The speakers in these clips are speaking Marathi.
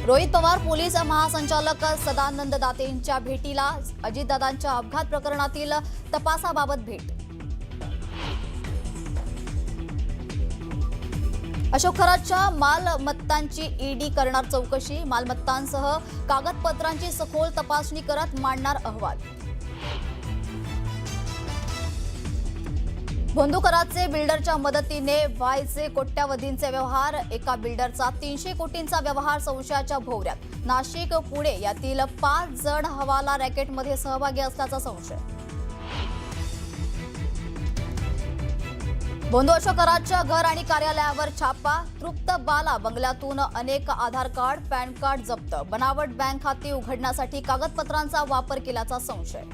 रोहित पवार पोलीस महासंचालक सदानंद दातेंच्या भेटीला अजितदादांच्या अपघात प्रकरणातील तपासाबाबत भेट। अशोक खरातच्या मालमत्तांची ईडी करणार चौकशी, मालमत्तांसह कागदपत्रांची सखोल तपासणी करत मांडणार अहवाल। भोंदू खरातचे बिल्डरच्या मदतीने व्हायचे कोट्यावधींचे व्यवहार, एका बिल्डरचा 300 कोटींचा व्यवहार संशयाच्या भोवऱ्यात। नाशिक पुणे यातील 5 जण हवाला रॅकेटमध्ये सहभागी असल्याचा संशय। भोंदू अशोक खरातच्या घर आणि कार्यालयावर छापा, तृप्त बाला बंगल्यातून अनेक आधार कार्ड, पॅन कार्ड जप्त, बनावट बँक खाती उघडण्यासाठी कागदपत्रांचा वापर केल्याचा संशय।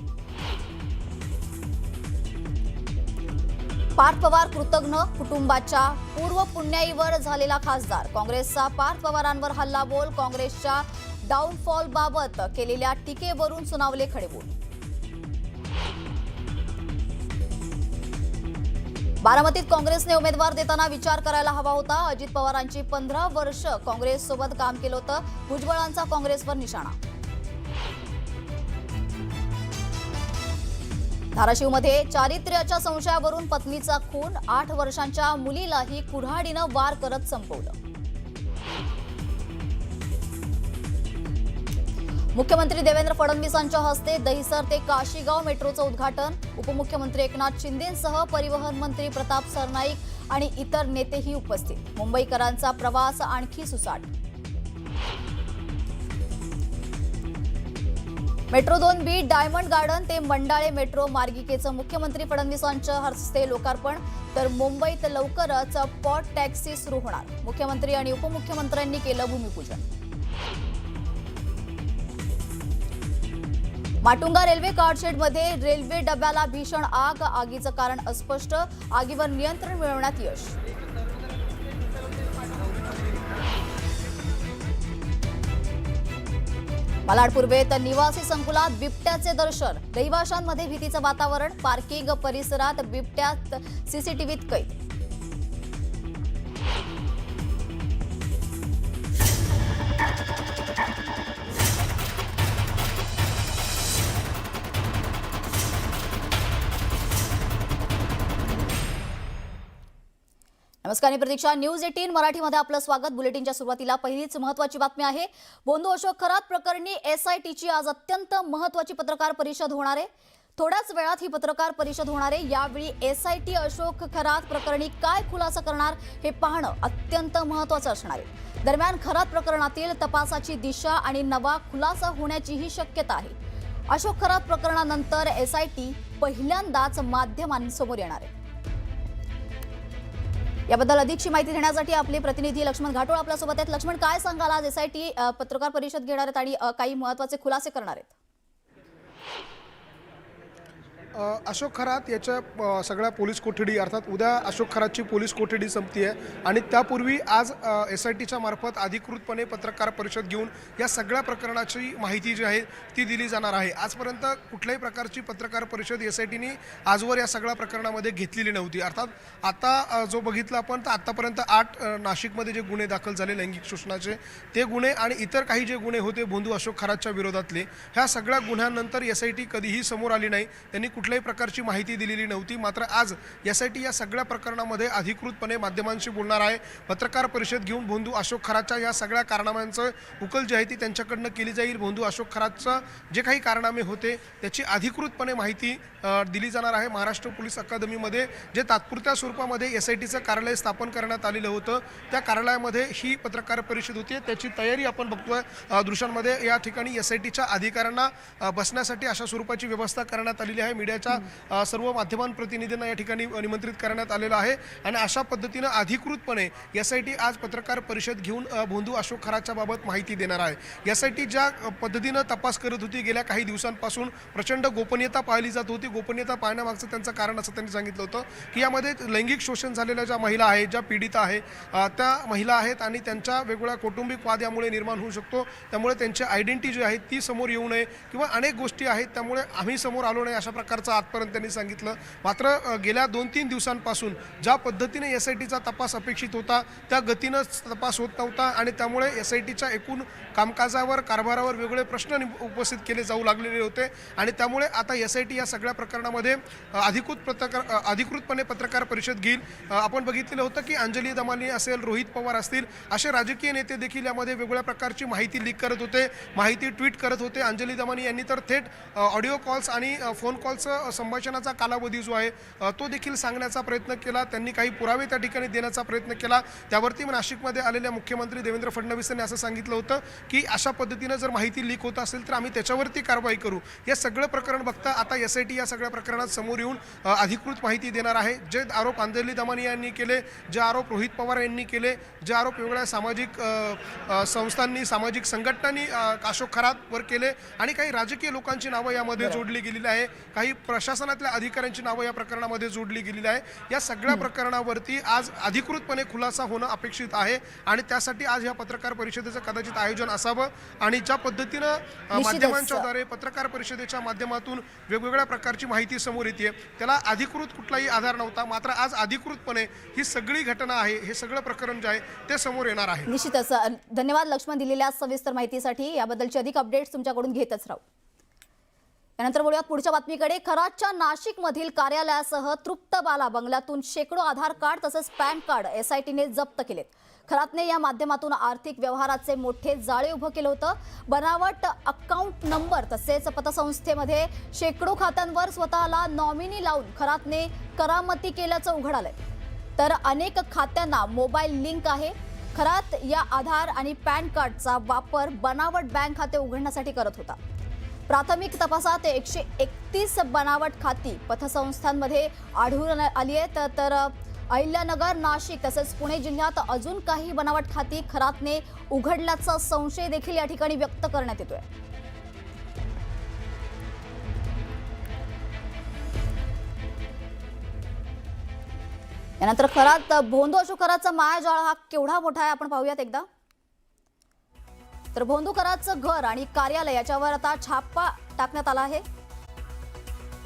पार्थ पवार कृतज्ञ, कुटुंबाच्या पूर्व पुण्याईवर झालेला खासदार। काँग्रेसचा पार्थ पवारांवर हल्लाबोल, काँग्रेसच्या डाऊनफॉल बाबत केलेल्या टीकेवरून सुनावले खडेबोल। बारामतीत काँग्रेसने उमेदवार देताना विचार करायला हवा होता। अजित पवारांची 15 वर्ष काँग्रेससोबत काम केलं होतं, भुजबळांचा काँग्रेसवर निशाणा। धाराशिवमध्ये चारित्र्याच्या संशयावरून पत्नीचा खून, 8 वर्षांच्या मुलीलाही कुऱ्हाडीनं वार करत संपवलं। मुख्यमंत्री देवेंद्र फडणवीसांच्या हस्ते दहिसर ते काशीगाव मेट्रोचं उद्घाटन, उपमुख्यमंत्री एकनाथ शिंदेंसह परिवहन मंत्री प्रताप सरनाईक आणि इतर नेतेही उपस्थित। मुंबईकरांचा प्रवास आणखी सुसाट। मेट्रो 2B डायमंड गार्डन ते मंडाळे मेट्रो मार्गिकेचं मुख्यमंत्री फडणवीसांच्या हस्ते लोकार्पण, तर मुंबईत लवकरच पॉट टॅक्सी सुरू होणार। मुख्यमंत्री आणि उपमुख्यमंत्र्यांनी केलं भूमिपूजन। माटुंगा रेल्वे कारशेडमध्ये रेल्वे डब्याला भीषण आग, आगीचं कारण अस्पष्ट, आगीवर नियंत्रण मिळवण्यात यश। मालाड पूर्वेत निवासी संकुलात बिबट्याचे दर्शन, रहिवाशांमध्ये भीतीचं वातावरण, पार्किंग परिसरात बिबट्यात सीसीटीव्हीत कैद। नमस्कार, मी प्रतीक्षा, न्यूज 18 मराठीमध्ये आपलं स्वागत। बुलेटिनच्या सुरुवातीला पहिलीच महत्त्वाची बातमी आहे। भोंदू अशोक खरात प्रकरणी एसआयटीची आज अत्यंत महत्त्वाची पत्रकार परिषद होणार आहे। थोड्याच वेळात ही पत्रकार परिषद होणार आहे। यावेळी एसआयटी अशोक खरात प्रकरणी काय खुलासा करणार हे पाहणं अत्यंत महत्त्वाचं असणार आहे। दरम्यान खरात प्रकरणातील तपासाची दिशा आणि नवा खुलासा होण्याचीही शक्यता आहे। अशोक खरात प्रकरणानंतर एसआयटी पहिल्यांदाच माध्यमांसमोर येणार आहे। याबद्दल अधिकची माहिती देण्यासाठी आपले प्रतिनिधी लक्ष्मण घाटोळ आपल्यासोबत आहेत। लक्ष्मण, काय सांगाल, आज एसआयटी पत्रकार परिषद घेणार आहेत आणि काही महत्त्वाचे खुलासे करणार आहेत? अशोक खरात याच्या सगळ्या पोलीस कोठडी, अर्थात उद्या अशोक खरातची पोलीस कोठडी संपती आहे आणि त्यापूर्वी आज एसआयटीच्या मार्फत अधिकृतपणे पत्रकार परिषद घेऊन या सगळ्या प्रकरणाची माहिती जी आहे ती दिली जाणार आहे। आजपर्यंत कुठल्याही प्रकारची पत्रकार परिषद एसआयटीने आजवर या सगळ्या प्रकरणामध्ये घेतलेली नव्हती। अर्थात आता जो बघितलं आपण तर आतापर्यंत 8 नाशिकमध्ये जे गुन्हे दाखल झाले लैंगिक शोषणाचे ते गुन्हे आणि इतर काही जे गुन्हे होते भोंदू अशोक खरातच्या विरोधातले, ह्या सगळ्या गुन्ह्यांनंतर एसआयटी कधीही समोर आली नाही, त्यांनी कुठल्याही प्रकारची माहिती दिलेली नव्हती। मात्र आज एसआयटी या सगळ्या प्रकरणामध्ये अधिकृतपणे माध्यमांशी बोलणार आहे। पत्रकार परिषद घेऊन भोंदू अशोक खरातच्या या सगळ्या कारनाम्यांचं उकल जी आहे ती त्यांच्याकडनं केली जाईल। भोंदू अशोक खरातचं जे काही कारनामे होते त्याची अधिकृतपणे माहिती दिली जाणार आहे। महाराष्ट्र पोलीस अकादमीमध्ये जे तात्पुरत्या स्वरूपामध्ये एसआयटीचं कार्यालय स्थापन करण्यात आलेलं होतं त्या कार्यालयामध्ये ही पत्रकार परिषद होती, त्याची तयारी आपण बघतोय दृश्यांमध्ये। या ठिकाणी एसआयटीच्या अधिकाऱ्यांना बसण्यासाठी अशा स्वरूपाची व्यवस्था करण्यात आलेली आहे। मीडियाच्या सर्व माध्यमांप्रतिनिधींना या ठिकाणी निमंत्रित करण्यात आलेलं आहे आणि अशा पद्धतीनं अधिकृतपणे एसआयटी आज पत्रकार परिषद घेऊन भोंदू अशोक खरातच्या बाबत माहिती देणार आहे। एसआयटी ज्या पद्धतीनं तपास करत होती गेल्या काही दिवसांपासून प्रचंड गोपनीयता पाळली जात होती। गोपनीयता पाळण्यामागचं त्यांचं कारण असं त्यांनी सांगितलं होतं की यामध्ये लैंगिक शोषण झालेल्या ज्या महिला आहेत, ज्या पीडिता आहेत, त्या महिला आहेत आणि त्यांच्या वेगवेगळ्या कौटुंबिक वाद यामुळे निर्माण होऊ शकतो, त्यामुळे त्यांची आयडेंटिटी जी आहे ती समोर येऊ नये किंवा अनेक गोष्टी आहेत त्यामुळे आम्ही समोर आलो नाही अशा प्रकारचं असल्याचं आजपर्यंत त्यांनी सांगितलं. मात्र गेल्या 2-3 दिवसांपासून ज्या पद्धतीने SITचा तपास अपेक्षित होता त्या गतीनं तपास होत नव्हता आणि त्यामुळे SITच्या एकूण कामकाजावर कारभारावर वेगवेगळे प्रश्न उपस्थित केले जाऊ लागलेले होते आणि त्यामुळे आता SIT या सगळ्या प्रकरणामध्ये अधिकृतपणे पत्रकार परिषद घेईल. आपण बघितलेलं होतं की अंजली दमानी असेल, रोहित पवार असतील, असे राजकीय नेते देखील यामध्ये वेगवेगळ्या प्रकारची माहिती लीक करत होते, माहिती ट्विट करत होते. अंजली दमानी यांनी तर थेट ऑडिओ कॉल्स आणि फोन कॉलचं संभाषणाचा कालावधी जो आहे तो देखील सांगण्याचा प्रयत्न केला. त्यांनी काही पुरावे त्या ठिकाणी देण्याचा प्रयत्न केला. त्यावरती नाशिकमध्ये आलेल्या मुख्यमंत्री देवेंद्र फडणवीस यांनी असं सांगितलं होतं की अशा पद्धतीनं जर माहिती लीक होत असेल तर आम्ही त्याच्यावरती कारवाई करू. हे सगळं प्रकरण बघता आता SIT या सगळ्या प्रकरणात समोर येऊन अधिकृत माहिती देणार आहे. जे आरोप अंजली दमानी यांनी केले, जे आरोप रोहित पवार यांनी केले, जे आरोप वेगवेगळ्या सामाजिक संस्थांनी, सामाजिक संघटनांनी अशोक खरातवर केले आणि काही राजकीय लोकांची नावं यामध्ये जोडली गेलेली आहे, काही प्रशासनातल्या अधिकाऱ्यांची नावं या प्रकरणामध्ये जोडली गेलेली आहे. या सगळ्या प्रकरणावरती आज अधिकृतपणे खुलासा होणं अपेक्षित आहे आणि त्यासाठी आज या पत्रकार परिषदेचं कदाचित आयोजन असावं आणि ज्या पद्धतीनं माध्यमांच्या द्वारे पत्रकार परिषदेच्या माध्यमातून वेगवेगळ्या प्रकारची माहिती समोर येते त्याला अधिकृत कुठलाही आधार नव्हता. मात्र आज अधिकृतपणे ही सगळी घटना आहे, हे सगळं प्रकरण जे आहे ते समोर येणार आहे. निश्चितच धन्यवाद लक्ष्मण दिलेल्या सविस्तर माहितीसाठी. याबद्दलची अधिक अपडेट्स तुमच्याकडून घेतच राहू. यानंतर बोलूयात पुढच्या बातमीकडे. खरातच्या नाशिकमधील कार्यालयासह तृप्तबाला बंगल्यातून शेकडो आधार कार्ड तसेच पॅन कार्ड SITने जप्त केलेत. खरातने या माध्यमातून आर्थिक व्यवहाराचे मोठे जाळे उभं केलं होतं. बनावट अकाउंट नंबर तसेच पतसंस्थेमध्ये शेकडो खात्यांवर स्वतःला नॉमिनी लावून खरातने करामती केल्याचं उघड आलंय. तर अनेक खात्यांना मोबाईल लिंक आहे. खरात या आधार आणि पॅन कार्डचा वापर बनावट बँक खाते उघडण्यासाठी करत होता. प्राथमिक तपासात 131 बनावट खाती पतसंस्थांमध्ये आढळून आली आहेत. तर अहिल्यानगर, नाशिक तसेच पुणे जिल्ह्यात अजून काही बनावट खाती खरातने उघडल्याचा संशय देखील या ठिकाणी व्यक्त करण्यात येतोय. यानंतर खरात भोंदू अशोक खरातचा मायाजाळ हा केवढा मोठा आहे आपण पाहूयात एकदा. तर भोंदू खरातचं घर आणि कार्यालय याच्यावर आता छापा टाकण्यात आला आहे.